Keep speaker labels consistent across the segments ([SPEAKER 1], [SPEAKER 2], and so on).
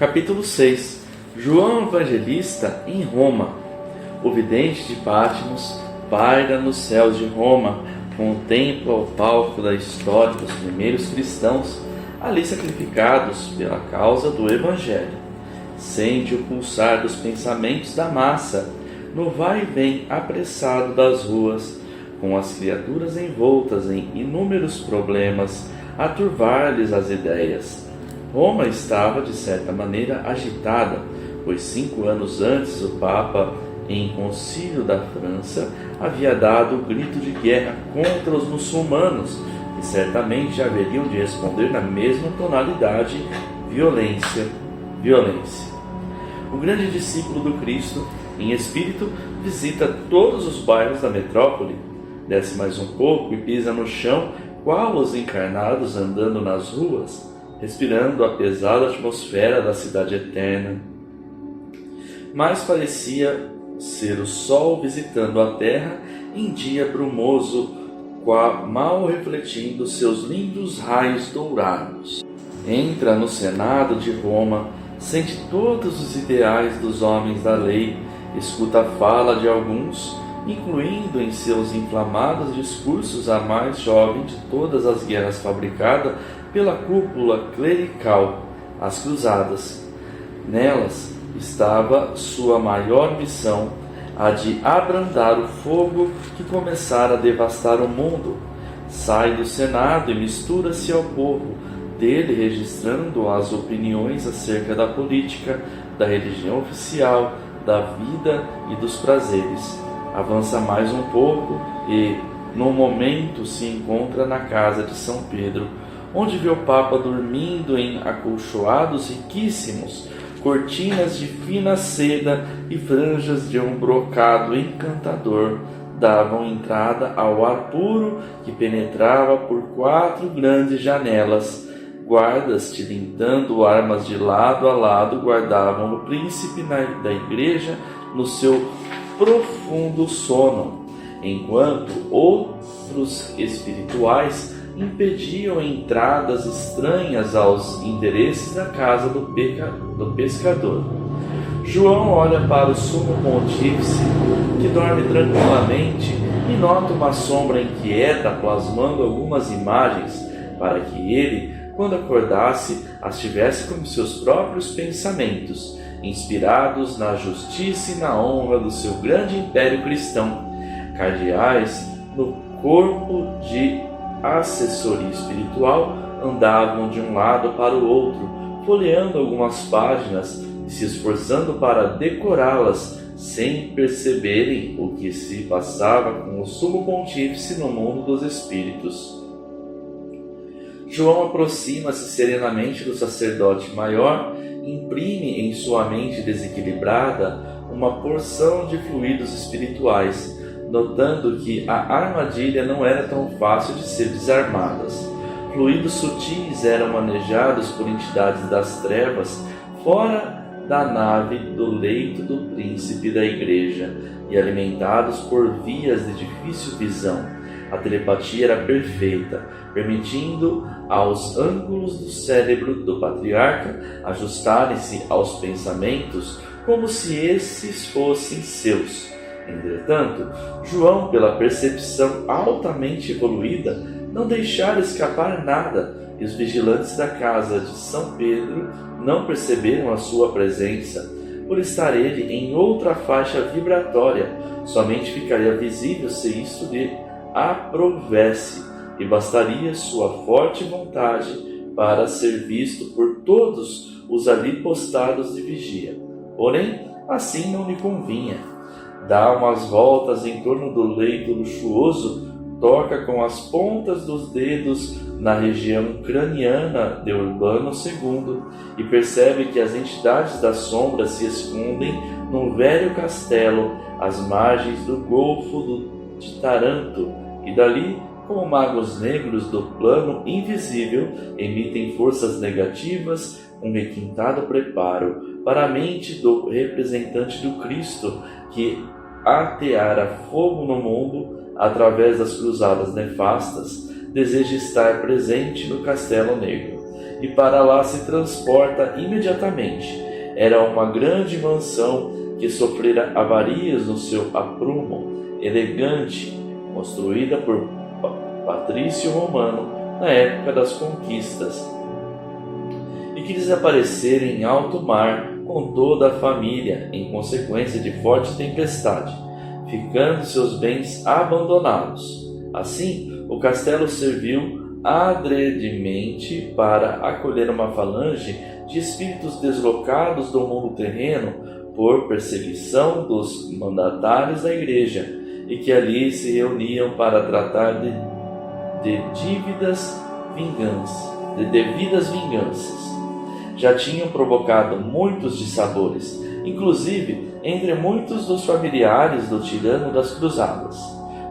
[SPEAKER 1] Capítulo 6. João Evangelista em Roma. O vidente de Patmos paira nos céus de Roma, contempla o palco da história dos primeiros cristãos, ali sacrificados pela causa do Evangelho. Sente o pulsar dos pensamentos da massa, no vai e vem apressado das ruas, com as criaturas envoltas em inúmeros problemas, a turvar-lhes as ideias. Roma estava, de certa maneira, agitada, pois 5 anos antes o Papa, em concílio da França, havia dado o grito de guerra contra os muçulmanos, que certamente haveriam de responder na mesma tonalidade: violência, violência. O grande discípulo do Cristo, em espírito, visita todos os bairros da metrópole, desce mais um pouco e pisa no chão, qual os encarnados andando nas ruas, respirando a pesada atmosfera da cidade eterna. Mas parecia ser o sol visitando a terra em dia brumoso, mal refletindo seus lindos raios dourados. Entra no Senado de Roma, sente todos os ideais dos homens da lei, escuta a fala de alguns, incluindo em seus inflamados discursos a mais jovem de todas as guerras fabricada pela cúpula clerical, as Cruzadas. Nelas estava sua maior missão, a de abrandar o fogo que começara a devastar o mundo. Sai do Senado e mistura-se ao povo, dele registrando as opiniões acerca da política, da religião oficial, da vida e dos prazeres. Avança mais um pouco e, no momento, se encontra na casa de São Pedro, onde vê o Papa dormindo em acolchoados riquíssimos, cortinas de fina seda e franjas de um brocado encantador davam entrada ao ar puro que penetrava por 4 grandes janelas. Guardas, tilintando armas de lado a lado, guardavam o príncipe da igreja no seu profundo sono, enquanto outros espirituais impediam entradas estranhas aos interesses da casa do pescador. João olha para o sumo pontífice, que dorme tranquilamente, e nota uma sombra inquieta plasmando algumas imagens, para que ele, quando acordasse, as tivesse como seus próprios pensamentos, inspirados na justiça e na honra do seu grande império cristão. Cardeais, no corpo de assessoria espiritual, andavam de um lado para o outro, folheando algumas páginas e se esforçando para decorá-las, sem perceberem o que se passava com o sumo pontífice no mundo dos espíritos. João aproxima-se serenamente do sacerdote maior, imprime em sua mente desequilibrada uma porção de fluidos espirituais, notando que a armadilha não era tão fácil de ser desarmada. Fluidos sutis eram manejados por entidades das trevas fora da nave do leito do príncipe da igreja e alimentados por vias de difícil visão. A telepatia era perfeita, permitindo aos ângulos do cérebro do patriarca ajustarem-se aos pensamentos como se esses fossem seus. Entretanto, João, pela percepção altamente evoluída, não deixara escapar nada, e os vigilantes da casa de São Pedro não perceberam a sua presença. Por estar ele em outra faixa vibratória, somente ficaria visível se isto lhe aprovesse, e bastaria sua forte vontade para ser visto por todos os ali postados de vigia. Porém, assim não lhe convinha. Dá umas voltas em torno do leito luxuoso, toca com as pontas dos dedos na região craniana de Urbano II e percebe que as entidades das sombras se escondem num velho castelo às margens do Golfo de Taranto, e dali, como magos negros do plano invisível, emitem forças negativas com requintado preparo para a mente do representante do Cristo, que ateara fogo no mundo através das cruzadas nefastas, deseja estar presente no Castelo Negro. e para lá se transporta imediatamente. Era uma grande mansão que sofrera avarias no seu aprumo elegante, construída por patrício romano na época das conquistas, e que desaparecera em alto mar com toda a família em consequência de forte tempestade, ficando seus bens abandonados. Assim, o castelo serviu adredemente para acolher uma falange de espíritos deslocados do mundo terreno por perseguição dos mandatários da igreja, e que ali se reuniam para tratar de devidas vinganças. Já tinham provocado muitos dissabores, inclusive entre muitos dos familiares do tirano das cruzadas.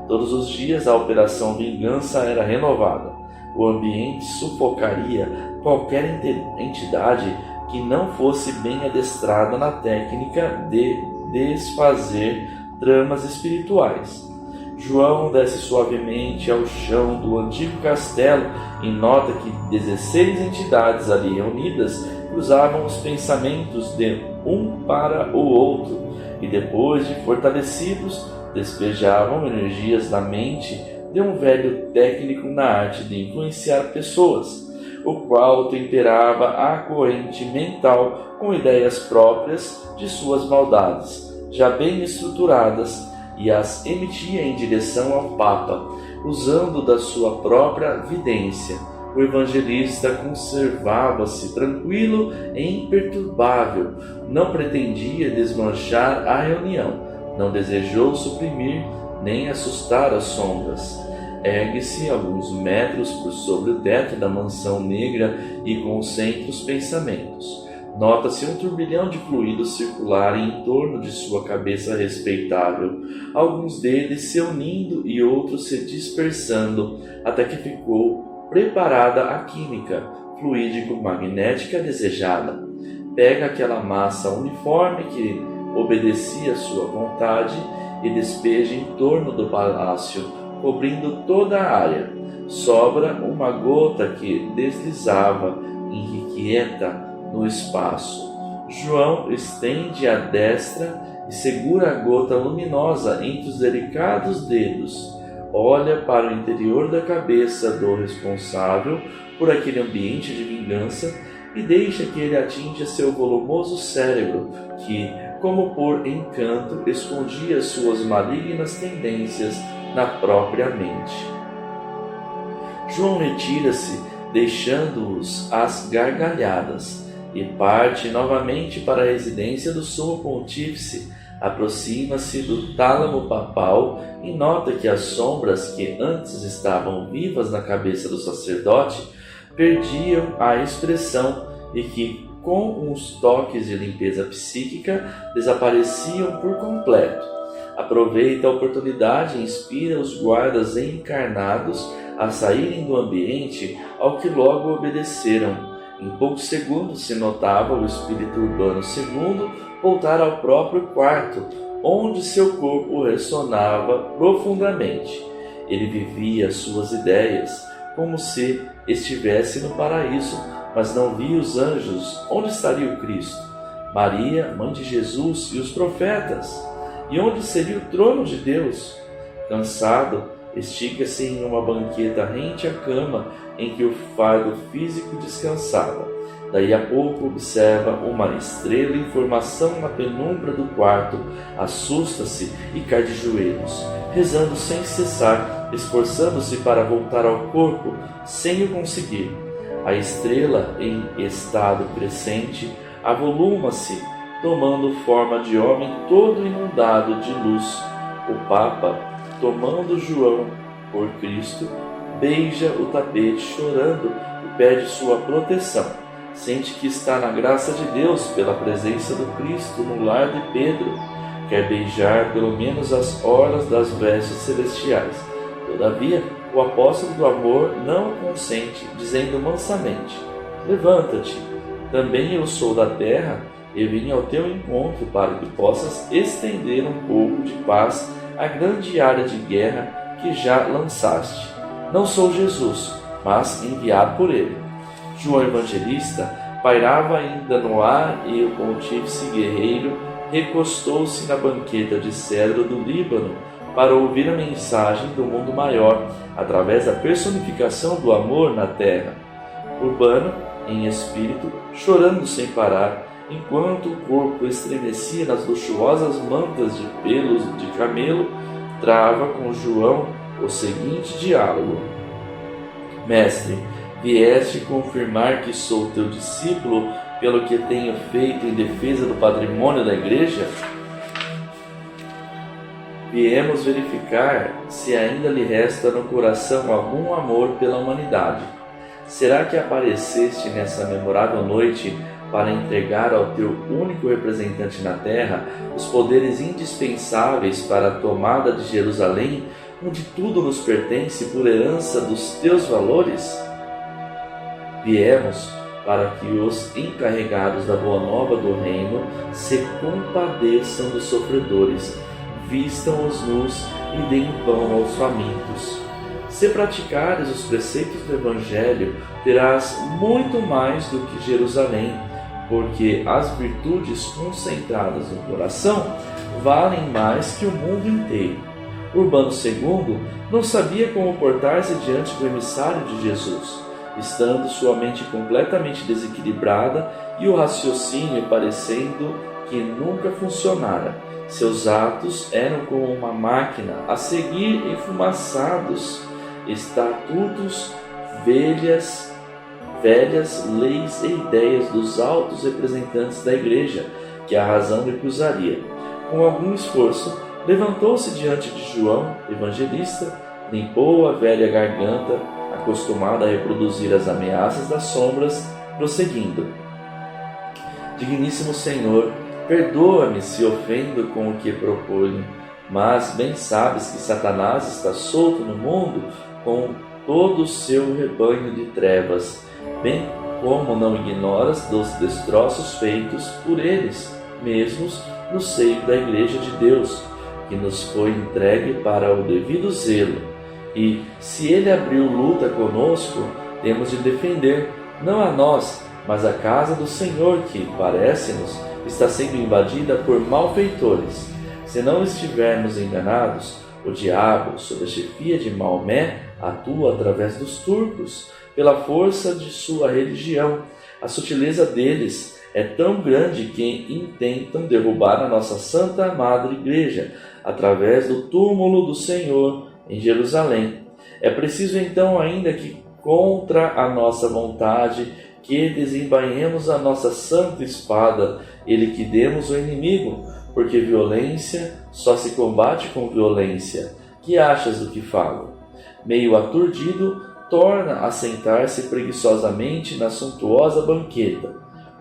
[SPEAKER 1] Todos os dias a operação vingança era renovada. O ambiente sufocaria qualquer entidade que não fosse bem adestrada na técnica de desfazer tramas espirituais. João desce suavemente ao chão do antigo castelo e nota que 16 entidades ali reunidas cruzavam os pensamentos de um para o outro e, depois de fortalecidos, despejavam energias na mente de um velho técnico na arte de influenciar pessoas, o qual temperava a corrente mental com ideias próprias de suas maldades, já bem estruturadas, e as emitia em direção ao Papa, usando da sua própria vidência. O evangelista conservava-se tranquilo e imperturbável, não pretendia desmanchar a reunião, não desejou suprimir nem assustar as sombras. Ergue-se alguns metros por sobre o teto da mansão negra e concentra os pensamentos. Nota-se um turbilhão de fluidos circular em torno de sua cabeça respeitável, alguns deles se unindo e outros se dispersando, até que ficou preparada a química fluídico-magnética desejada. Pega aquela massa uniforme que obedecia à sua vontade e despeja em torno do palácio, cobrindo toda a área. Sobra uma gota que deslizava, irrequieta, no espaço. João estende a destra e segura a gota luminosa entre os delicados dedos. Olha para o interior da cabeça do responsável por aquele ambiente de vingança e deixa que ele atinja seu volumoso cérebro, que, como por encanto, escondia suas malignas tendências na própria mente. João retira-se, deixando-os às gargalhadas, e parte novamente para a residência do sumo pontífice. Aproxima-se do tálamo papal e nota que as sombras que antes estavam vivas na cabeça do sacerdote perdiam a expressão e que, com uns toques de limpeza psíquica, desapareciam por completo. Aproveita a oportunidade e inspira os guardas encarnados a saírem do ambiente, ao que logo obedeceram. Em poucos segundos se notava o espírito urbano II voltar ao próprio quarto, onde seu corpo ressonava profundamente. Ele vivia suas ideias, como se estivesse no paraíso, mas não via os anjos. Onde estaria o Cristo? Maria, mãe de Jesus, e os profetas? E onde seria o trono de Deus? Cansado, estica-se em uma banqueta rente à cama em que o fardo físico descansava. Daí a pouco observa uma estrela em formação na penumbra do quarto, assusta-se e cai de joelhos, rezando sem cessar, esforçando-se para voltar ao corpo, sem o conseguir. A estrela, em estado crescente, avoluma-se, tomando forma de homem todo inundado de luz. O Papa, tomando João por Cristo, beija o tapete chorando e pede sua proteção. Sente que está na graça de Deus pela presença do Cristo no lar de Pedro. Quer beijar pelo menos as orlas das vestes celestiais. Todavia, o apóstolo do amor não consente, dizendo mansamente: levanta-te, também eu sou da terra e vim ao teu encontro para que possas estender um pouco de paz à grande área de guerra que já lançaste. Não sou Jesus, mas enviado por ele. João Evangelista pairava ainda no ar e o pontífice guerreiro recostou-se na banqueta de cedro do Líbano para ouvir a mensagem do mundo maior, através da personificação do amor na terra. Urbano, em espírito, chorando sem parar, enquanto o corpo estremecia nas luxuosas mantas de pelos de camelo, trava com João o seguinte diálogo: Mestre, vieste confirmar que sou teu discípulo pelo que tenho feito em defesa do patrimônio da igreja? Viemos verificar se ainda lhe resta no coração algum amor pela humanidade. Será que apareceste nessa memorável noite para entregar ao teu único representante na terra os poderes indispensáveis para a tomada de Jerusalém, onde tudo nos pertence por herança dos teus valores? Viemos para que os encarregados da boa nova do reino se compadeçam dos sofredores, vistam os nus e deem pão aos famintos. Se praticares os preceitos do Evangelho, terás muito mais do que Jerusalém, porque as virtudes concentradas no coração valem mais que o mundo inteiro. Urbano II não sabia como portar-se diante do emissário de Jesus, estando sua mente completamente desequilibrada e o raciocínio parecendo que nunca funcionara. Seus atos eram como uma máquina a seguir enfumaçados estatutos, velhas leis e ideias dos altos representantes da igreja, que a razão recusaria. Com algum esforço, levantou-se diante de João Evangelista, limpou a velha garganta, acostumada a reproduzir as ameaças das sombras, prosseguindo: Digníssimo Senhor, perdoa-me se ofendo com o que proponho, mas bem sabes que Satanás está solto no mundo com todo o seu rebanho de trevas, bem como não ignoras dos destroços feitos por eles mesmos no seio da Igreja de Deus, que nos foi entregue para o devido zelo. E, se ele abriu luta conosco, temos de defender, não a nós, mas a casa do Senhor, que, parece-nos, está sendo invadida por malfeitores. Se não estivermos enganados, o diabo, sob a chefia de Maomé, atua através dos turcos, pela força de sua religião. A sutileza deles é tão grande que intentam derrubar a nossa Santa Madre Igreja, através do túmulo do Senhor em Jerusalém. É preciso então ainda que, contra a nossa vontade, que desembainhemos a nossa santa espada e liquidemos o inimigo, porque violência só se combate com violência. Que achas do que falo? Meio aturdido, torna a sentar-se preguiçosamente na suntuosa banqueta.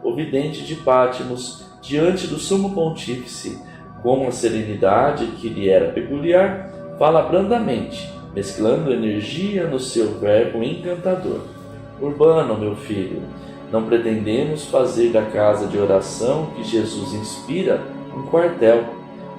[SPEAKER 1] O vidente de Patmos, diante do sumo pontífice, com a serenidade que lhe era peculiar, fala brandamente, mesclando energia no seu verbo encantador. Urbano, meu filho, não pretendemos fazer da casa de oração que Jesus inspira um quartel.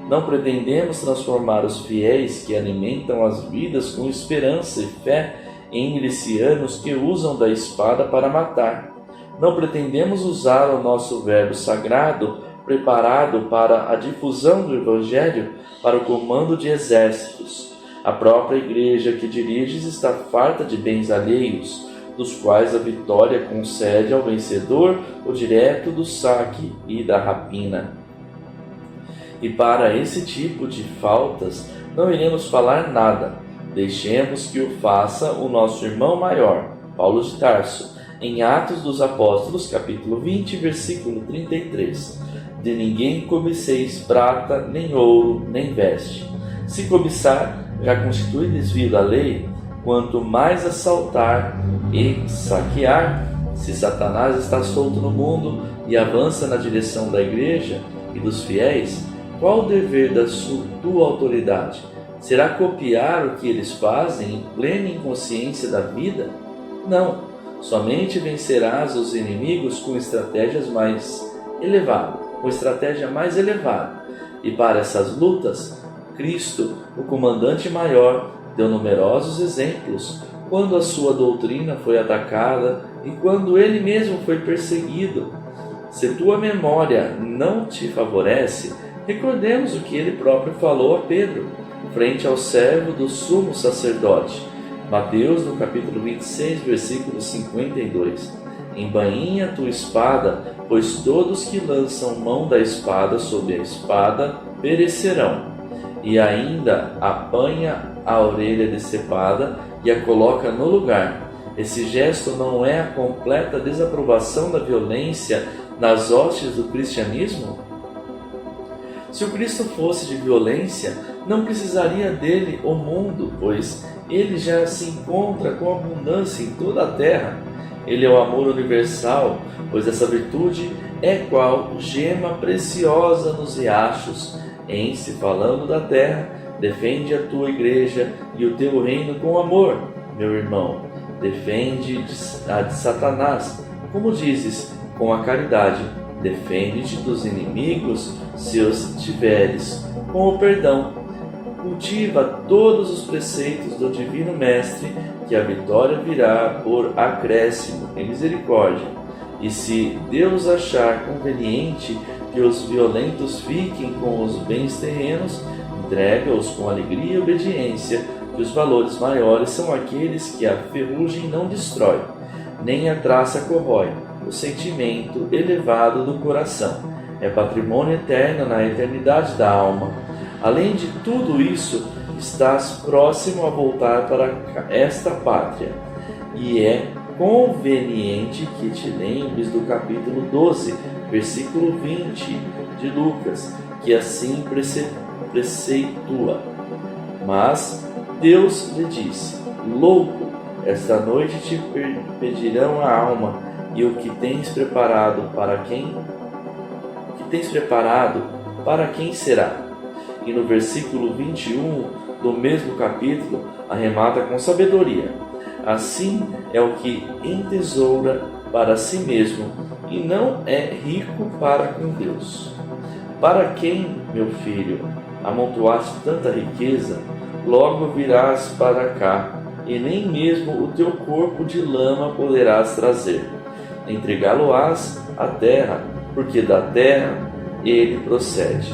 [SPEAKER 1] Não pretendemos transformar os fiéis que alimentam as vidas com esperança e fé em milicianos que usam da espada para matar. Não pretendemos usar o nosso verbo sagrado, preparado para a difusão do Evangelho, para o comando de exércitos. A própria igreja que diriges está farta de bens alheios, dos quais a vitória concede ao vencedor o direito do saque e da rapina. E para esse tipo de faltas não iremos falar nada. Deixemos que o faça o nosso irmão maior, Paulo de Tarso, em Atos dos Apóstolos, capítulo 20, versículo 33. De ninguém cobiceis prata, nem ouro, nem veste. Se cobiçar, já constitui desvio da lei, quanto mais assaltar e saquear. Se Satanás está solto no mundo e avança na direção da igreja e dos fiéis, qual o dever da tua autoridade? Será copiar o que eles fazem em plena inconsciência da vida? Não, somente vencerás os inimigos com estratégia mais elevada. E para essas lutas, Cristo, o comandante maior, deu numerosos exemplos quando a sua doutrina foi atacada e quando ele mesmo foi perseguido. Se tua memória não te favorece, recordemos o que ele próprio falou a Pedro, frente ao servo do sumo sacerdote. Mateus, no capítulo 26, versículo 52. Embainha tua espada, pois todos que lançam mão da espada sob a espada perecerão. E ainda apanha a orelha decepada e a coloca no lugar. Esse gesto não é a completa desaprovação da violência nas hostes do cristianismo? Se o Cristo fosse de violência, não precisaria dele o mundo, pois ele já se encontra com abundância em toda a terra. Ele é o amor universal, pois essa virtude é qual gema preciosa nos riachos. Em se falando da terra, defende a tua igreja e o teu reino com amor, meu irmão. Defende a de Satanás, como dizes, com a caridade. Defende-te dos inimigos, se os tiveres, com o perdão. Cultiva todos os preceitos do Divino Mestre, que a vitória virá por acréscimo em misericórdia. E se Deus achar conveniente que os violentos fiquem com os bens terrenos, entrega-os com alegria e obediência, que os valores maiores são aqueles que a ferrugem não destrói, nem a traça corrói, o sentimento elevado do coração. É patrimônio eterno na eternidade da alma. Além de tudo isso, estás próximo a voltar para esta pátria, e é conveniente que te lembres do capítulo 12, versículo 20 de Lucas, que assim preceitua. Mas Deus lhe disse: louco, esta noite te pedirão a alma, e o que tens preparado para quem? O que tens preparado para quem será? E no versículo 21 do mesmo capítulo, arremata com sabedoria: assim é o que entesoura para si mesmo, e não é rico para com Deus. Para quem, meu filho, amontoaste tanta riqueza, logo virás para cá, e nem mesmo o teu corpo de lama poderás trazer. Entregá-lo-ás à terra, porque da terra ele procede.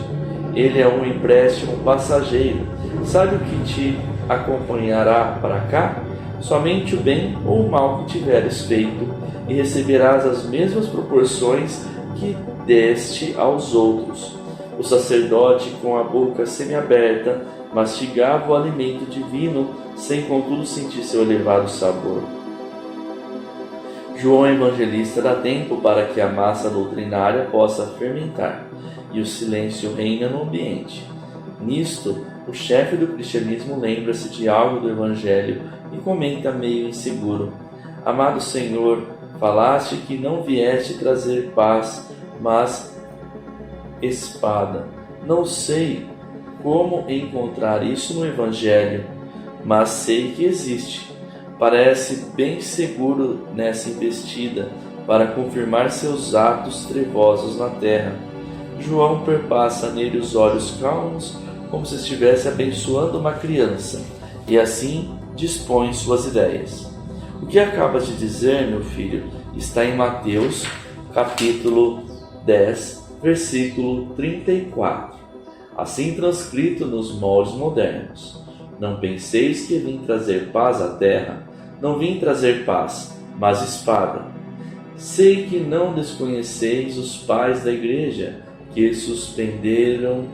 [SPEAKER 1] Ele é um empréstimo passageiro. Sabe o que te acompanhará para cá? Somente o bem ou o mal que tiveres feito, e receberás as mesmas proporções que deste aos outros. O sacerdote, com a boca semiaberta, mastigava o alimento divino, sem contudo sentir seu elevado sabor. João Evangelista dá tempo para que a massa doutrinária possa fermentar, e o silêncio reina no ambiente. Nisto, o chefe do cristianismo lembra-se de algo do Evangelho e comenta meio inseguro: amado Senhor, falaste que não vieste trazer paz, mas espada. Não sei como encontrar isso no Evangelho, mas sei que existe. Parece bem seguro nessa investida para confirmar seus atos trevosos na terra. João perpassa nele os olhos calmos, como se estivesse abençoando uma criança, e assim dispõe suas ideias. O que acabas de dizer, meu filho, está em Mateus, capítulo 10, versículo 34, assim transcrito nos moldes modernos. Não penseis que vim trazer paz à terra, não vim trazer paz, mas espada. Sei que não desconheceis os pais da igreja, que suspenderam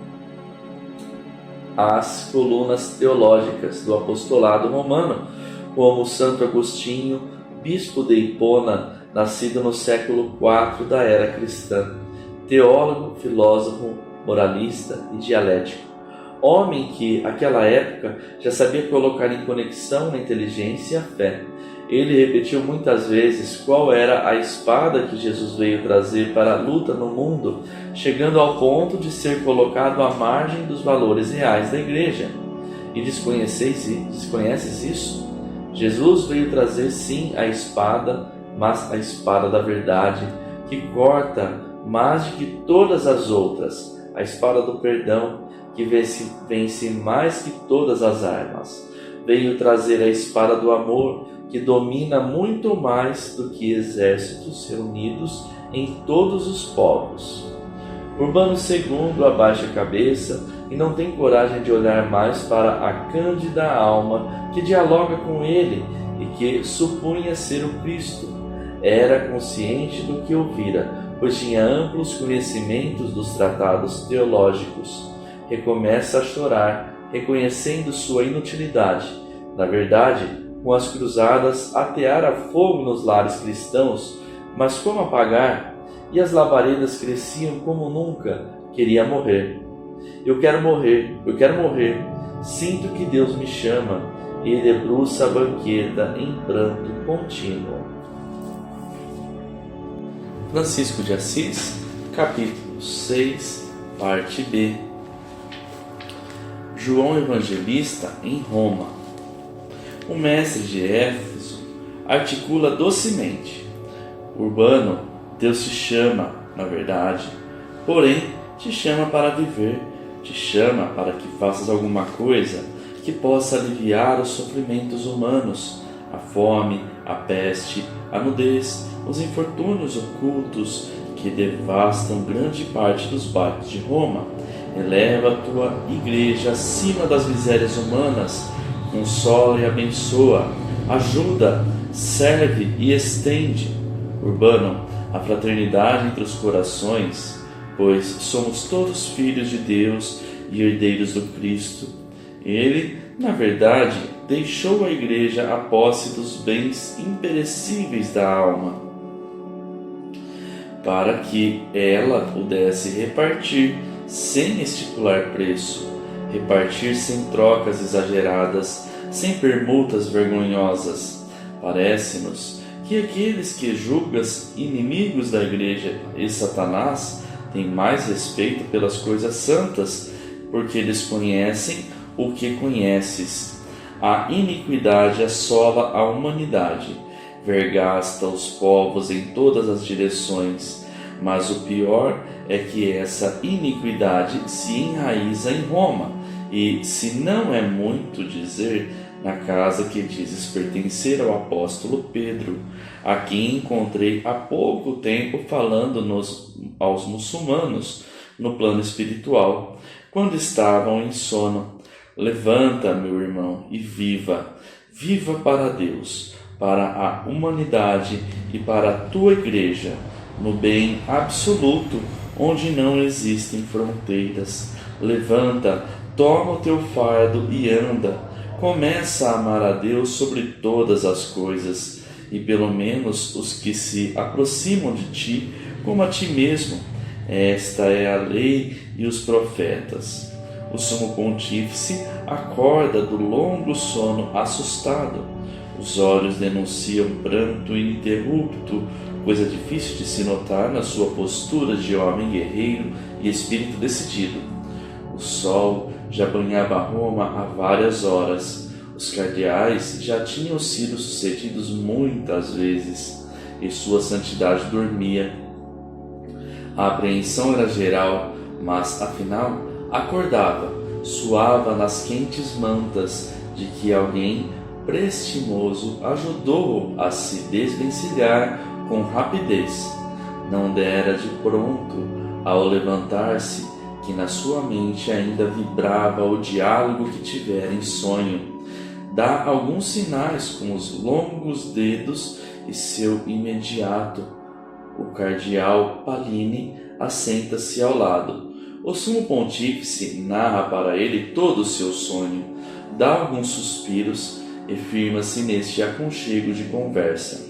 [SPEAKER 1] as colunas teológicas do apostolado romano, como Santo Agostinho, bispo de Hipona, nascido no século IV da era cristã, teólogo, filósofo, moralista e dialético. Homem que, naquela época, já sabia colocar em conexão a inteligência e a fé. Ele repetiu muitas vezes qual era a espada que Jesus veio trazer para a luta no mundo, chegando ao ponto de ser colocado à margem dos valores reais da igreja. E desconheces isso? Jesus veio trazer sim a espada, mas a espada da verdade, que corta mais do que todas as outras, a espada do perdão, que vence mais que todas as armas. Veio trazer a espada do amor, que domina muito mais do que exércitos reunidos em todos os povos. Urbano II abaixa a cabeça e não tem coragem de olhar mais para a cândida alma que dialoga com ele e que supunha ser o Cristo. Era consciente do que ouvira, pois tinha amplos conhecimentos dos tratados teológicos. Recomeça a chorar, reconhecendo sua inutilidade. Na verdade, com as cruzadas, ateara fogo nos lares cristãos, mas como apagar? E as labaredas cresciam como nunca. Queria morrer. Eu quero morrer, eu quero morrer. Sinto que Deus me chama e debruça a banqueta em pranto contínuo. Francisco de Assis, capítulo 6, parte B. João Evangelista em Roma. O mestre de Éfeso articula docemente: Urbano, Deus te chama, na verdade, porém te chama para viver, te chama para que faças alguma coisa que possa aliviar os sofrimentos humanos, a fome, a peste, a nudez, os infortúnios ocultos que devastam grande parte dos bairros de Roma. Eleva a tua igreja acima das misérias humanas, consola e abençoa, ajuda, serve e estende. Urbano, a fraternidade entre os corações, pois somos todos filhos de Deus e herdeiros do Cristo. Ele, na verdade, deixou à igreja a posse dos bens imperecíveis da alma, para que ela pudesse repartir sem estipular preço, repartir sem trocas exageradas, sem permutas vergonhosas. Parece-nos que aqueles que julgas inimigos da igreja e Satanás têm mais respeito pelas coisas santas, porque eles conhecem o que conheces. A iniquidade assola a humanidade, vergasta os povos em todas as direções, mas o pior é que essa iniquidade se enraiza em Roma, e, se não é muito dizer, na casa que dizes pertencer ao apóstolo Pedro, a quem encontrei há pouco tempo falando aos muçulmanos no plano espiritual, quando estavam em sono. Levanta, meu irmão, e viva, viva para Deus, para a humanidade e para a tua igreja, no bem absoluto, onde não existem fronteiras. Levanta, toma o teu fardo e anda. Começa a amar a Deus sobre todas as coisas, e pelo menos os que se aproximam de ti, como a ti mesmo. Esta é a lei e os profetas. O sumo pontífice acorda do longo sono assustado. Os olhos denunciam pranto ininterrupto, coisa difícil de se notar na sua postura de homem guerreiro e espírito decidido. O sol já banhava Roma há várias horas. Os cardeais já tinham sido sucedidos muitas vezes, e sua santidade dormia. A apreensão era geral, mas, afinal, acordava, suava nas quentes mantas de que alguém prestimoso ajudou-o a se desvencilhar com rapidez. Não dera de pronto, ao levantar-se, que na sua mente ainda vibrava o diálogo que tivera em sonho. Dá alguns sinais com os longos dedos e seu imediato. O cardeal Palini assenta-se ao lado. O sumo pontífice narra para ele todo o seu sonho, dá alguns suspiros e firma-se neste aconchego de conversa.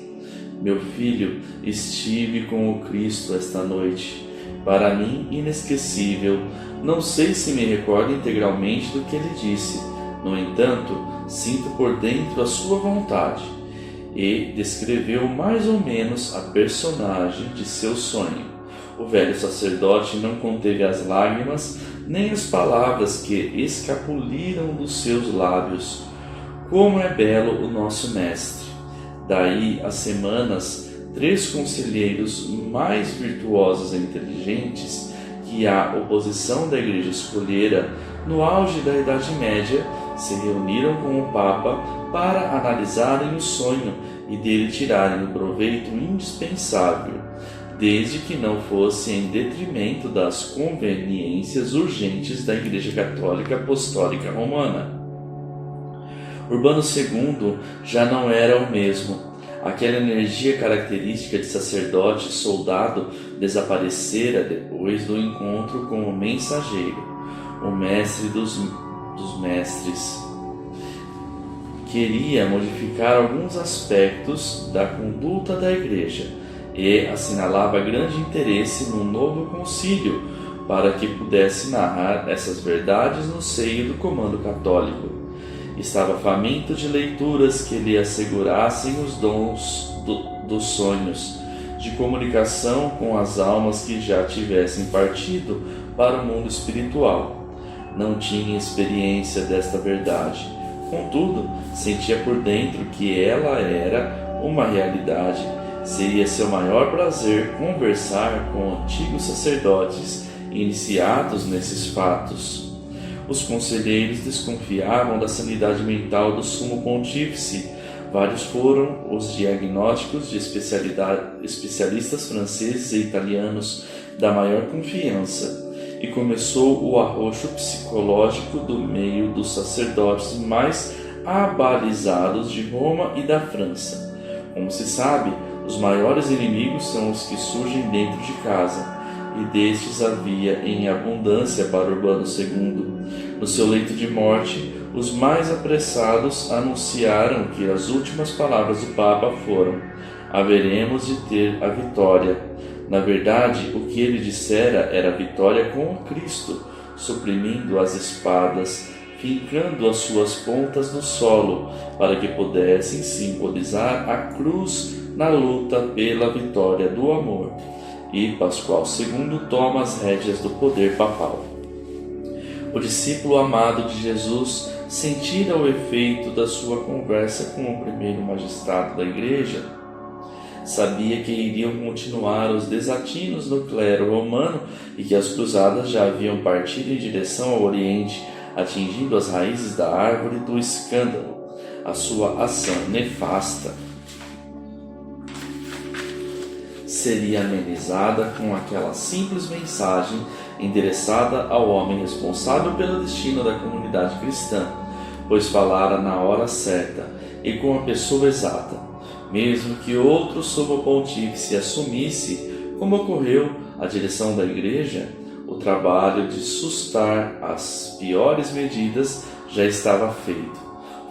[SPEAKER 1] Meu filho, estive com o Cristo esta noite. Para mim, inesquecível. Não sei se me recordo integralmente do que ele disse. No entanto, sinto por dentro a sua vontade. E descreveu mais ou menos a personagem de seu sonho. O velho sacerdote não conteve as lágrimas, nem as palavras que escapuliram dos seus lábios. Como é belo o nosso mestre! Daí a semanas, 3 conselheiros mais virtuosos e inteligentes que a oposição da igreja escolhera no auge da Idade Média se reuniram com o Papa para analisarem o sonho e dele tirarem o proveito indispensável, desde que não fosse em detrimento das conveniências urgentes da Igreja Católica Apostólica Romana. Urbano II já não era o mesmo. Aquela energia característica de sacerdote e soldado desaparecera depois do encontro com o mensageiro, o mestre dos mestres. Queria modificar alguns aspectos da conduta da Igreja e assinalava grande interesse num novo concílio para que pudesse narrar essas verdades no seio do comando católico. Estava faminto de leituras que lhe assegurassem os dons dos sonhos, de comunicação com as almas que já tivessem partido para o mundo espiritual. Não tinha experiência desta verdade, contudo, sentia por dentro que ela era uma realidade. Seria seu maior prazer conversar com antigos sacerdotes iniciados nesses fatos. Os conselheiros desconfiavam da sanidade mental do sumo pontífice. Vários foram os diagnósticos de especialistas franceses e italianos da maior confiança, e começou o arroxo psicológico do meio dos sacerdotes mais abalizados de Roma e da França. Como se sabe, os maiores inimigos são os que surgem dentro de casa, e destes havia em abundância para Urbano II. No seu leito de morte, os mais apressados anunciaram que as últimas palavras do Papa foram: haveremos de ter a vitória. Na verdade, o que ele dissera era a vitória com Cristo, suprimindo as espadas, fincando as suas pontas no solo, para que pudessem simbolizar a cruz na luta pela vitória do amor. E Pascoal II toma as rédeas do poder papal. O discípulo amado de Jesus sentira o efeito da sua conversa com o primeiro magistrado da Igreja. Sabia que iriam continuar os desatinos no clero romano e que as cruzadas já haviam partido em direção ao Oriente, atingindo as raízes da árvore do escândalo. A sua ação nefasta seria amenizada com aquela simples mensagem endereçada ao homem responsável pelo destino da comunidade cristã, pois falara na hora certa e com a pessoa exata. Mesmo que outro sumo pontífice assumisse, como ocorreu, a direção da Igreja, o trabalho de sustar as piores medidas já estava feito.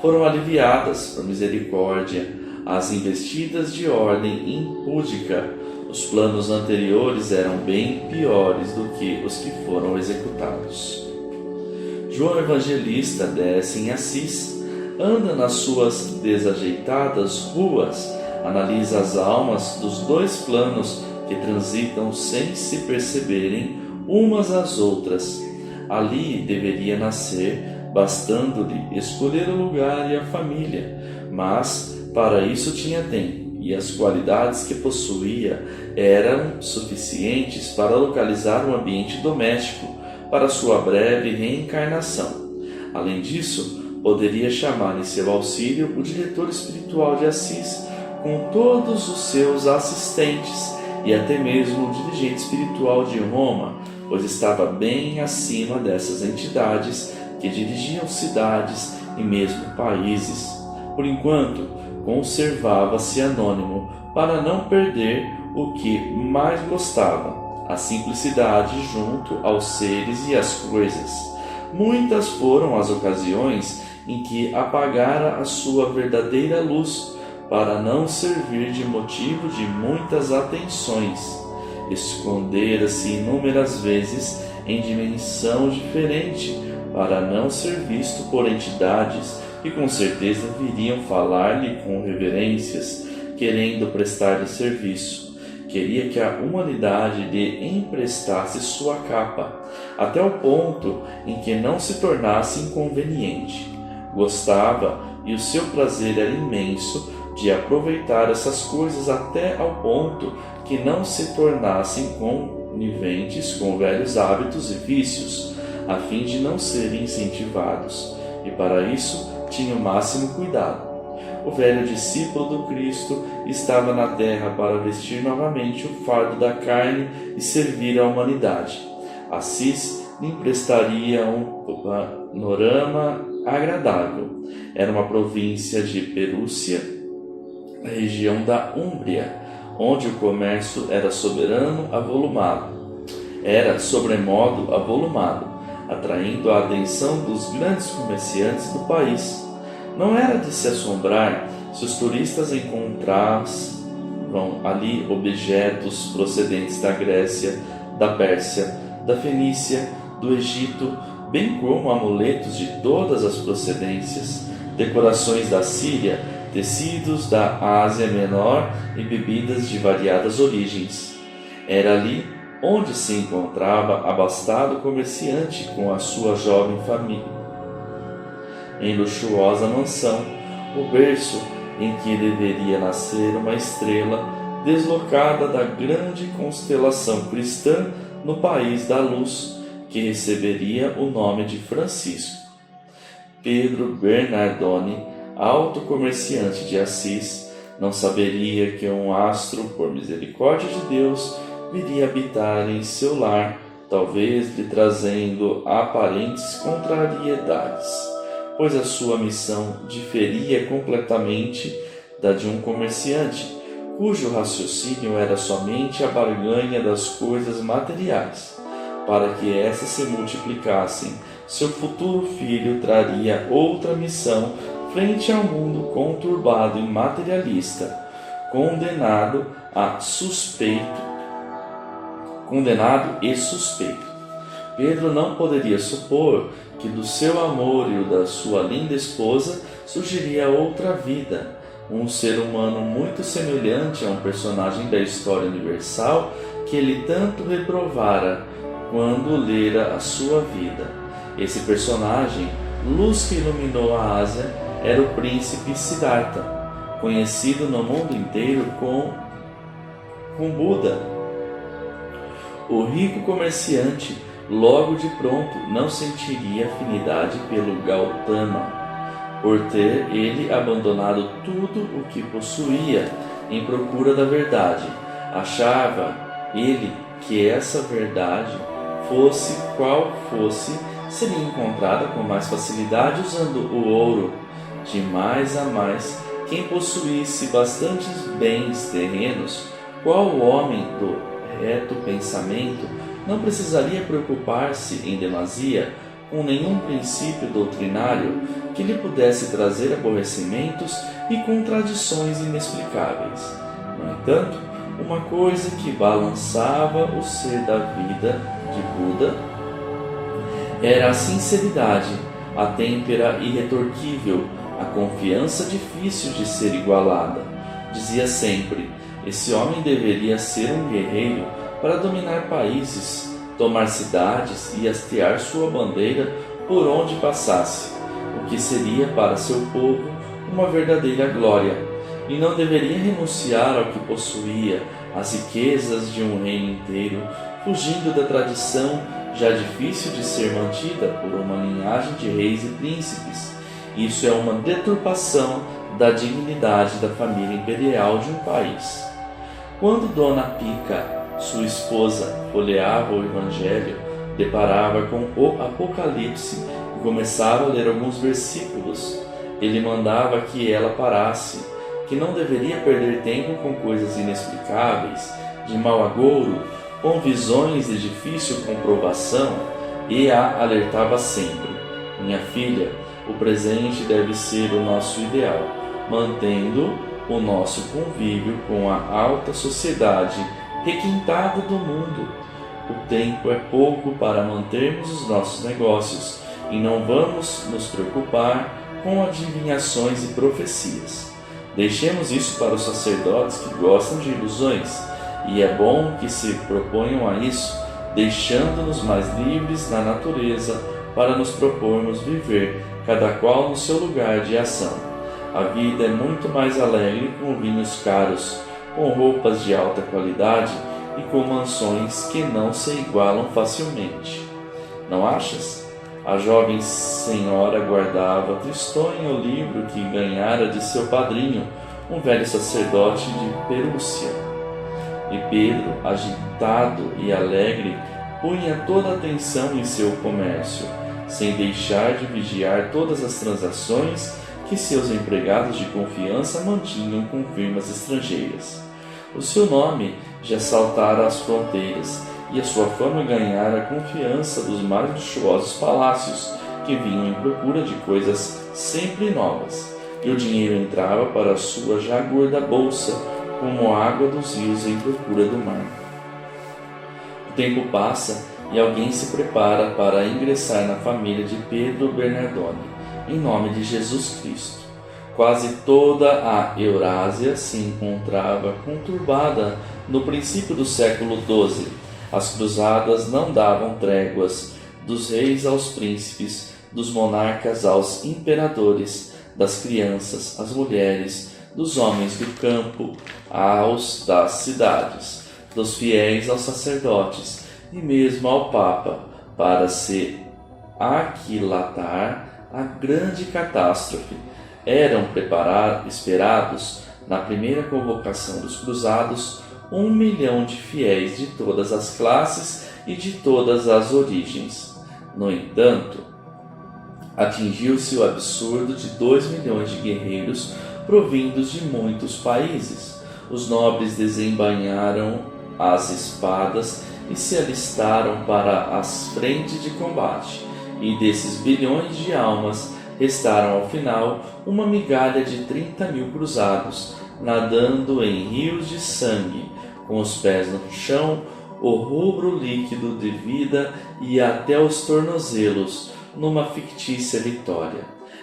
[SPEAKER 1] Foram aliviadas, por misericórdia, as investidas de ordem impúdica. Os planos anteriores eram bem piores do que os que foram executados. João Evangelista desce em Assis, anda nas suas desajeitadas ruas, analisa as almas dos dois planos que transitam sem se perceberem umas às outras. Ali deveria nascer, bastando-lhe escolher o lugar e a família, mas para isso tinha tempo. E as qualidades que possuía eram suficientes para localizar um ambiente doméstico para sua breve reencarnação. Além disso, poderia chamar em seu auxílio o diretor espiritual de Assis, com todos os seus assistentes, e até mesmo o dirigente espiritual de Roma, pois estava bem acima dessas entidades que dirigiam cidades e mesmo países. Por enquanto, conservava-se anônimo para não perder o que mais gostava, a simplicidade junto aos seres e às coisas. Muitas foram as ocasiões em que apagara a sua verdadeira luz, para não servir de motivo de muitas atenções. Escondera-se inúmeras vezes em dimensão diferente, para não ser visto por entidades que com certeza viriam falar-lhe com reverências, querendo prestar-lhe serviço. Queria que a humanidade lhe emprestasse sua capa, até o ponto em que não se tornasse inconveniente. Gostava, e o seu prazer era imenso, de aproveitar essas coisas até ao ponto que não se tornassem coniventes com velhos hábitos e vícios, a fim de não serem incentivados, e para isso tinha o máximo cuidado. o velho discípulo do Cristo estava na terra para vestir novamente o fardo da carne e servir à humanidade. Assis lhe emprestaria um panorama agradável. Era uma província de Perúcia, a região da Úmbria, onde o comércio era sobremodo avolumado, atraindo a atenção dos grandes comerciantes do país. Não era de se assombrar se os turistas encontrassem ali objetos procedentes da Grécia, da Pérsia, da Fenícia, do Egito, bem como amuletos de todas as procedências, decorações da Síria, tecidos da Ásia Menor e bebidas de variadas origens. Era ali onde se encontrava abastado comerciante com a sua jovem família. Em luxuosa mansão, o berço em que deveria nascer uma estrela deslocada da grande constelação cristã no país da luz, que receberia o nome de Francisco. Pedro Bernardone, alto comerciante de Assis, não saberia que um astro, por misericórdia de Deus, viria habitar em seu lar, talvez lhe trazendo aparentes contrariedades, pois a sua missão diferia completamente da de um comerciante, cujo raciocínio era somente a barganha das coisas materiais. Para que essas se multiplicassem, seu futuro filho traria outra missão frente ao mundo conturbado e materialista, condenado e suspeito. Pedro não poderia supor que do seu amor e o da sua linda esposa surgiria outra vida, um ser humano muito semelhante a um personagem da história universal que ele tanto reprovara quando lera a sua vida. Esse personagem, luz que iluminou a Ásia, era o príncipe Siddhartha, conhecido no mundo inteiro como Buda. O rico comerciante, logo de pronto, não sentiria afinidade pelo Gautama, por ter ele abandonado tudo o que possuía em procura da verdade. Achava ele que essa verdade, fosse qual fosse, seria encontrada com mais facilidade usando o ouro. De mais a mais, quem possuísse bastantes bens terrenos, qual o homem do reto pensamento, não precisaria preocupar-se em demasia com nenhum princípio doutrinário que lhe pudesse trazer aborrecimentos e contradições inexplicáveis. No entanto, uma coisa que balançava o ser da vida de Buda era a sinceridade, a têmpera irretorquível, a confiança difícil de ser igualada. Dizia sempre: esse homem deveria ser um guerreiro para dominar países, tomar cidades e hastear sua bandeira por onde passasse, o que seria para seu povo uma verdadeira glória, e não deveria renunciar ao que possuía, às riquezas de um reino inteiro, fugindo da tradição já difícil de ser mantida por uma linhagem de reis e príncipes. Isso é uma deturpação da dignidade da família imperial de um país. Quando Dona Pica, sua esposa, folheava o Evangelho, deparava com o Apocalipse e começava a ler alguns versículos, ele mandava que ela parasse, que não deveria perder tempo com coisas inexplicáveis, de mau agouro, com visões de difícil comprovação, e a alertava sempre: minha filha, o presente deve ser o nosso ideal, mantendo o nosso convívio com a alta sociedade requintada do mundo. O tempo é pouco para mantermos os nossos negócios e não vamos nos preocupar com adivinhações e profecias. Deixemos isso para os sacerdotes que gostam de ilusões, e é bom que se proponham a isso, deixando-nos mais livres na natureza para nos propormos viver, cada qual no seu lugar de ação. A vida é muito mais alegre com vinhos caros, com roupas de alta qualidade e com mansões que não se igualam facilmente. Não achas? A jovem senhora guardava tristonha o livro que ganhara de seu padrinho, um velho sacerdote de Perúcia. E Pedro, agitado e alegre, punha toda a atenção em seu comércio, sem deixar de vigiar todas as transações que seus empregados de confiança mantinham com firmas estrangeiras. O seu nome já saltara as fronteiras, e a sua fama ganhara a confiança dos mais luxuosos palácios, que vinham em procura de coisas sempre novas, e o dinheiro entrava para a sua já gorda bolsa, como a água dos rios em procura do mar. O tempo passa e alguém se prepara para ingressar na família de Pedro Bernardone, em nome de Jesus Cristo. Quase toda a Eurásia se encontrava conturbada no princípio do século XII. As cruzadas não davam tréguas, dos reis aos príncipes, dos monarcas aos imperadores, das crianças às mulheres, dos homens do campo aos das cidades, dos fiéis aos sacerdotes e mesmo ao Papa, para se aquilatar a grande catástrofe. Eram esperados, na primeira convocação dos cruzados, 1 milhão de fiéis de todas as classes e de todas as origens. No entanto, atingiu-se o absurdo de 2 milhões de guerreiros provindos de muitos países. Os nobres desembainharam as espadas e se alistaram para as frentes de combate, e desses bilhões de almas restaram ao final uma migalha de 30.000 cruzados, nadando em rios de sangue, com os pés no chão, o rubro líquido de vida e até os tornozelos, numa fictícia vitória.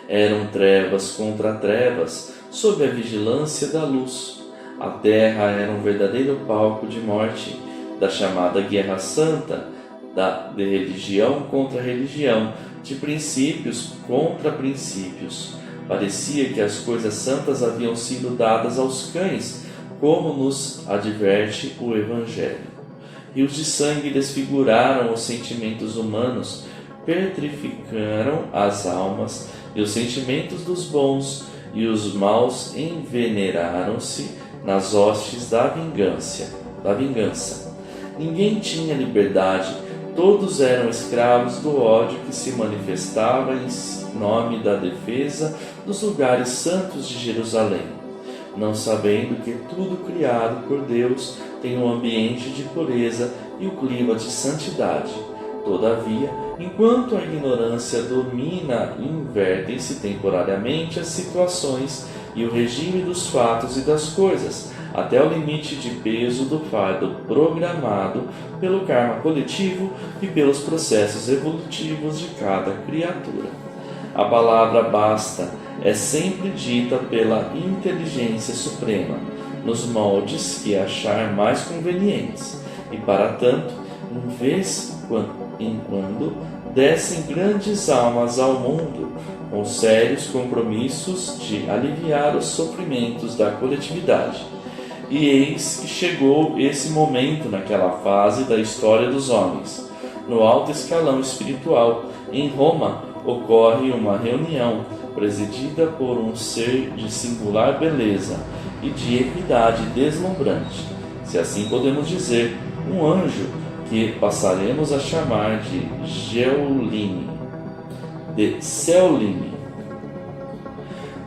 [SPEAKER 1] Eram trevas contra trevas, sob a vigilância da luz. A terra era um verdadeiro palco de morte, da chamada Guerra Santa, de religião contra religião, de princípios contra princípios. Parecia que as coisas santas haviam sido dadas aos cães, como nos adverte o Evangelho. Rios de sangue desfiguraram os sentimentos humanos, petrificaram as almas e os sentimentos dos bons, e os maus envenenaram-se nas hostes da vingança. Ninguém tinha liberdade, todos eram escravos do ódio que se manifestava em nome da defesa dos lugares santos de Jerusalém, não sabendo que tudo criado por Deus tem um ambiente de pureza e o clima de santidade. Todavia, enquanto a ignorância domina, invertem-se temporariamente as situações e o regime dos fatos e das coisas, até o limite de peso do fardo programado pelo karma coletivo e pelos processos evolutivos de cada criatura. A palavra basta é sempre dita pela inteligência suprema, nos moldes que achar mais convenientes, e para tanto, em vez em quando, descem grandes almas ao mundo, com sérios compromissos de aliviar os sofrimentos da coletividade. E eis que chegou esse momento naquela fase da história dos homens. No alto escalão espiritual, em Roma, ocorre uma reunião presidida por um ser de singular beleza e de equidade deslumbrante, se assim podemos dizer, um anjo que passaremos a chamar de Ceoline.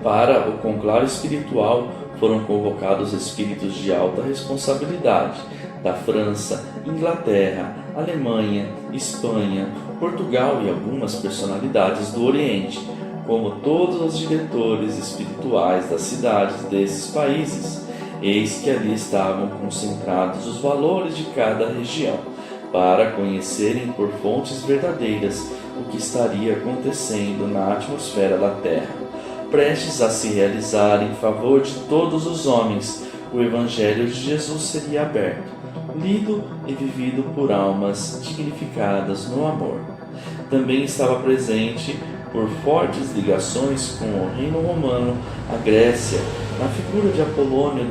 [SPEAKER 1] Para o conclave espiritual foram convocados espíritos de alta responsabilidade da França, Inglaterra, Alemanha, Espanha, Portugal e algumas personalidades do Oriente, como todos os diretores espirituais das cidades desses países. Eis que ali estavam concentrados os valores de cada região, para conhecerem por fontes verdadeiras o que estaria acontecendo na atmosfera da Terra, prestes a se realizar em favor de todos os homens. O Evangelho de Jesus seria aberto, lido e vivido por almas dignificadas no amor. Também estava presente, por fortes ligações com o reino romano, a Grécia, na figura de Apolônio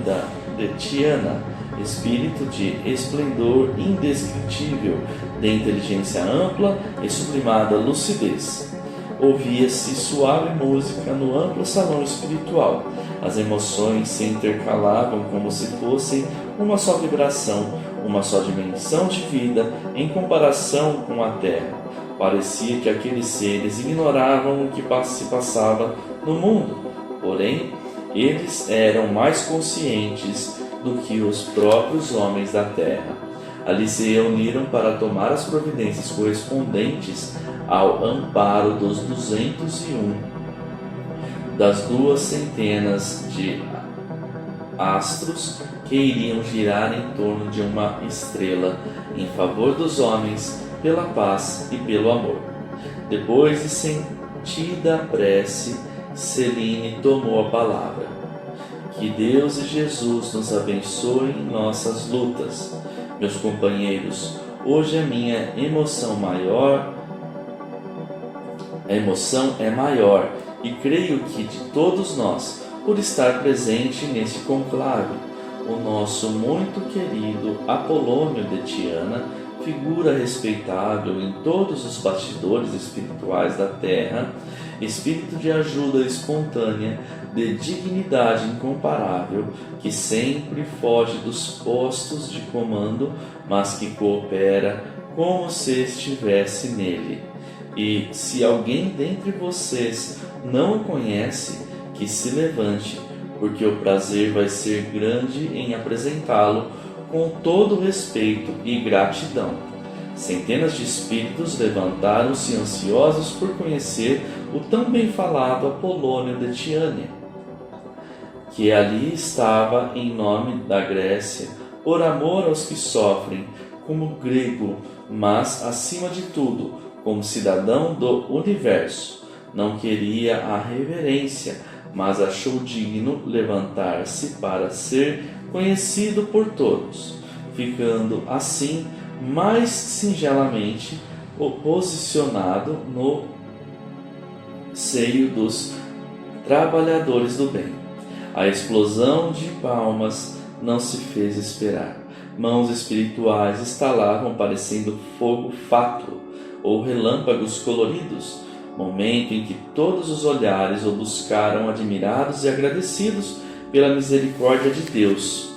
[SPEAKER 1] de Tiana, espírito de esplendor indescritível, de inteligência ampla e sublimada lucidez. Ouvia-se suave música no amplo salão espiritual. As emoções se intercalavam como se fossem uma só vibração, uma só dimensão de vida em comparação com a Terra. Parecia que aqueles seres ignoravam o que se passava no mundo, porém, eles eram mais conscientes do que os próprios homens da Terra. Ali se reuniram para tomar as providências correspondentes ao amparo dos 201 das 200 de astros que iriam girar em torno de uma estrela em favor dos homens, pela paz e pelo amor. Depois de sentida a prece, Celine tomou a palavra. Que Deus e Jesus nos abençoem em nossas lutas. Meus companheiros, hoje a minha emoção é maior e creio que de todos nós, por estar presente neste conclave, o nosso muito querido Apolônio de Tiana, figura respeitável em todos os bastidores espirituais da Terra, espírito de ajuda espontânea, de dignidade incomparável, que sempre foge dos postos de comando, mas que coopera como se estivesse nele. E se alguém dentre vocês não o conhece, que se levante, porque o prazer vai ser grande em apresentá-lo com todo respeito e gratidão. Centenas de espíritos levantaram-se ansiosos por conhecer o tão bem falado Apolônio de Tiana, que ali estava em nome da Grécia, por amor aos que sofrem, como grego, mas, acima de tudo, como cidadão do universo. Não queria a reverência, mas achou digno levantar-se para ser conhecido por todos, ficando assim mais singelamente posicionado no seio dos trabalhadores do bem. A explosão de palmas não se fez esperar. Mãos espirituais estalavam parecendo fogo fátuo ou relâmpagos coloridos, momento em que todos os olhares o buscaram admirados e agradecidos pela misericórdia de Deus.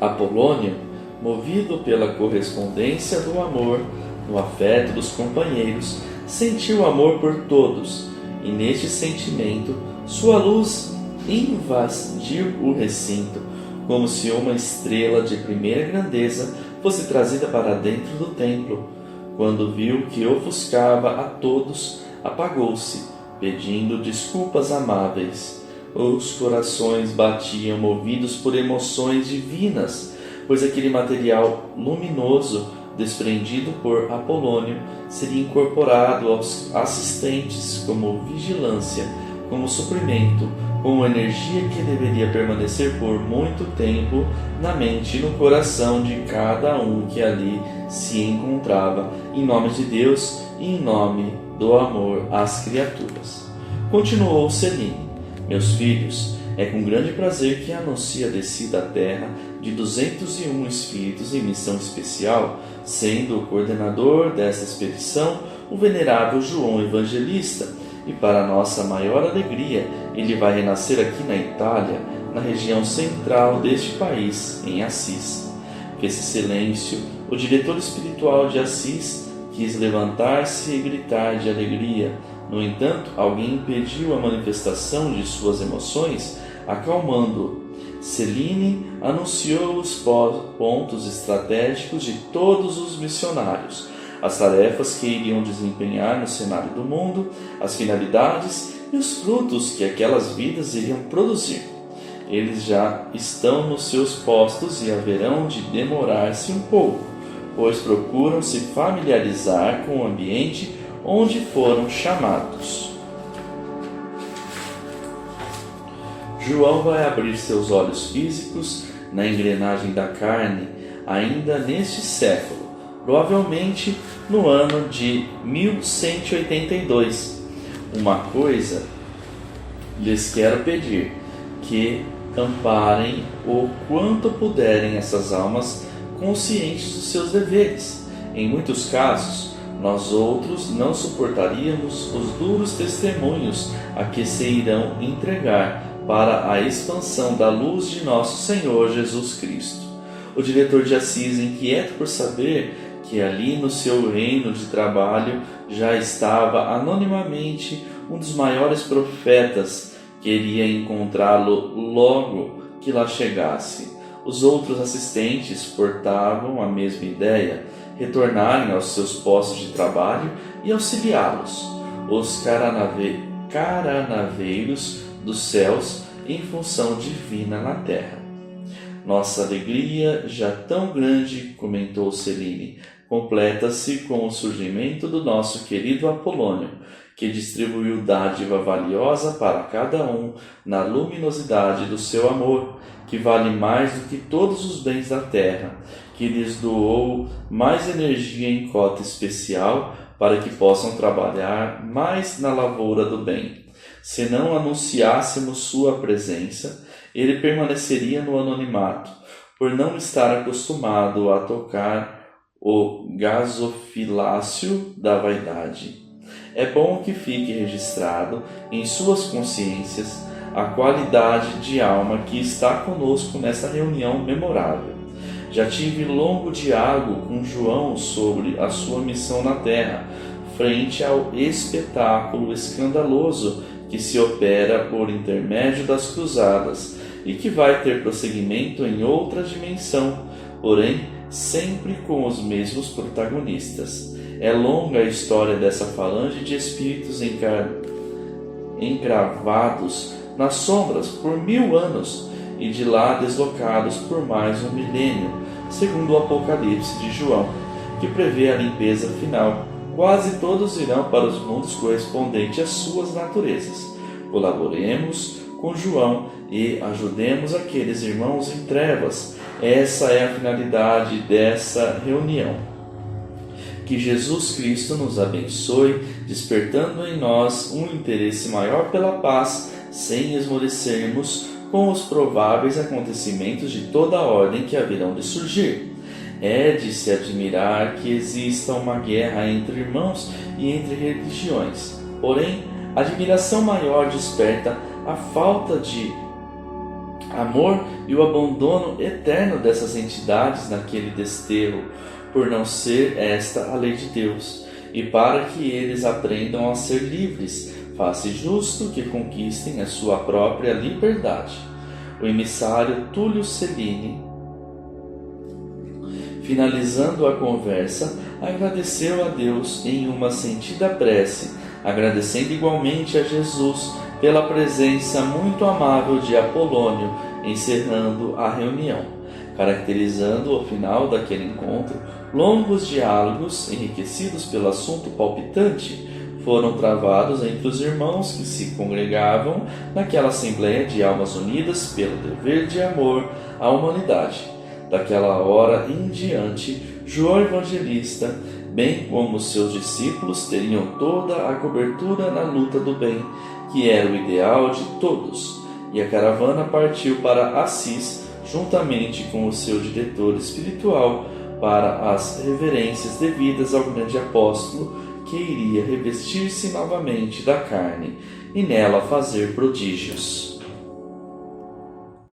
[SPEAKER 1] Apolônio, movido pela correspondência do amor, no afeto dos companheiros, sentiu amor por todos, e neste sentimento sua luz invadiu o recinto, como se uma estrela de primeira grandeza fosse trazida para dentro do templo. Quando viu que ofuscava a todos, apagou-se, pedindo desculpas amáveis. Os corações batiam movidos por emoções divinas, pois aquele material luminoso desprendido por Apolônio seria incorporado aos assistentes como vigilância, como suprimento, como energia que deveria permanecer por muito tempo na mente e no coração de cada um que ali se encontrava, em nome de Deus e em nome do amor às criaturas. Continuou Celine: meus filhos, é com grande prazer que anuncio a descida à terra de 201 espíritos em missão especial, sendo o coordenador dessa expedição o venerável João Evangelista, e para nossa maior alegria, ele vai renascer aqui na Itália, na região central deste país, em Assis. Esse silêncio, o diretor espiritual de Assis quis levantar-se e gritar de alegria. No entanto, alguém impediu a manifestação de suas emoções, acalmando-o. Celine anunciou os pontos estratégicos de todos os missionários, as tarefas que iriam desempenhar no cenário do mundo, as finalidades e os frutos que aquelas vidas iriam produzir. Eles já estão nos seus postos e haverão de demorar-se um pouco, pois procuram se familiarizar com o ambiente onde foram chamados. João vai abrir seus olhos físicos na engrenagem da carne ainda neste século, provavelmente no ano de 1182. Uma coisa lhes quero pedir, que amparem o quanto puderem essas almas conscientes dos seus deveres, Em muitos casos, nós outros não suportaríamos os duros testemunhos a que se irão entregar para a expansão da luz de nosso Senhor Jesus Cristo. O diretor de Assis, inquieto por saber que ali no seu reino de trabalho já estava anonimamente um dos maiores profetas, queria encontrá-lo logo que lá chegasse. Os outros assistentes portavam a mesma ideia, retornarem aos seus postos de trabalho e auxiliá-los, os caranaveiros dos céus em função divina na terra. Nossa alegria, já tão grande, comentou Celine, completa-se com o surgimento do nosso querido Apolônio, que distribuiu dádiva valiosa para cada um na luminosidade do seu amor, que vale mais do que todos os bens da terra, que lhes doou mais energia em cota especial para que possam trabalhar mais na lavoura do bem. Se não anunciássemos sua presença, ele permaneceria no anonimato, por não estar acostumado a tocar o gasofilácio da vaidade. É bom que fique registrado em suas consciências a qualidade de alma que está conosco nesta reunião memorável. Já tive longo diálogo com João sobre a sua missão na terra, frente ao espetáculo escandaloso que se opera por intermédio das cruzadas e que vai ter prosseguimento em outra dimensão, porém sempre com os mesmos protagonistas. É longa a história dessa falange de espíritos encravados nas sombras por 1000 anos e de lá deslocados por mais um milênio, segundo o Apocalipse de João, que prevê a limpeza final. Quase todos irão para os mundos correspondentes às suas naturezas. Colaboremos com João e ajudemos aqueles irmãos em trevas. Essa é a finalidade dessa reunião. Que Jesus Cristo nos abençoe, despertando em nós um interesse maior pela paz, sem esmorecermos com os prováveis acontecimentos de toda a ordem que haverão de surgir. É de se admirar que exista uma guerra entre irmãos e entre religiões. Porém, a admiração maior desperta a falta de amor e o abandono eterno dessas entidades naquele desterro, por não ser esta a lei de Deus, e para que eles aprendam a ser livres, faz-se justo que conquistem a sua própria liberdade. O emissário Túlio Celine, finalizando a conversa, agradeceu a Deus em uma sentida prece, agradecendo igualmente a Jesus pela presença muito amável de Apolônio, encerrando a reunião, caracterizando o final daquele encontro. Longos diálogos, enriquecidos pelo assunto palpitante, foram travados entre os irmãos que se congregavam naquela assembleia de almas unidas pelo dever de amor à humanidade. Daquela hora em diante, João Evangelista, bem como seus discípulos, teriam toda a cobertura na luta do bem, que era o ideal de todos, e a caravana partiu para Assis, juntamente com o seu diretor espiritual, para as reverências devidas ao grande apóstolo, que iria revestir-se novamente da carne e nela fazer prodígios.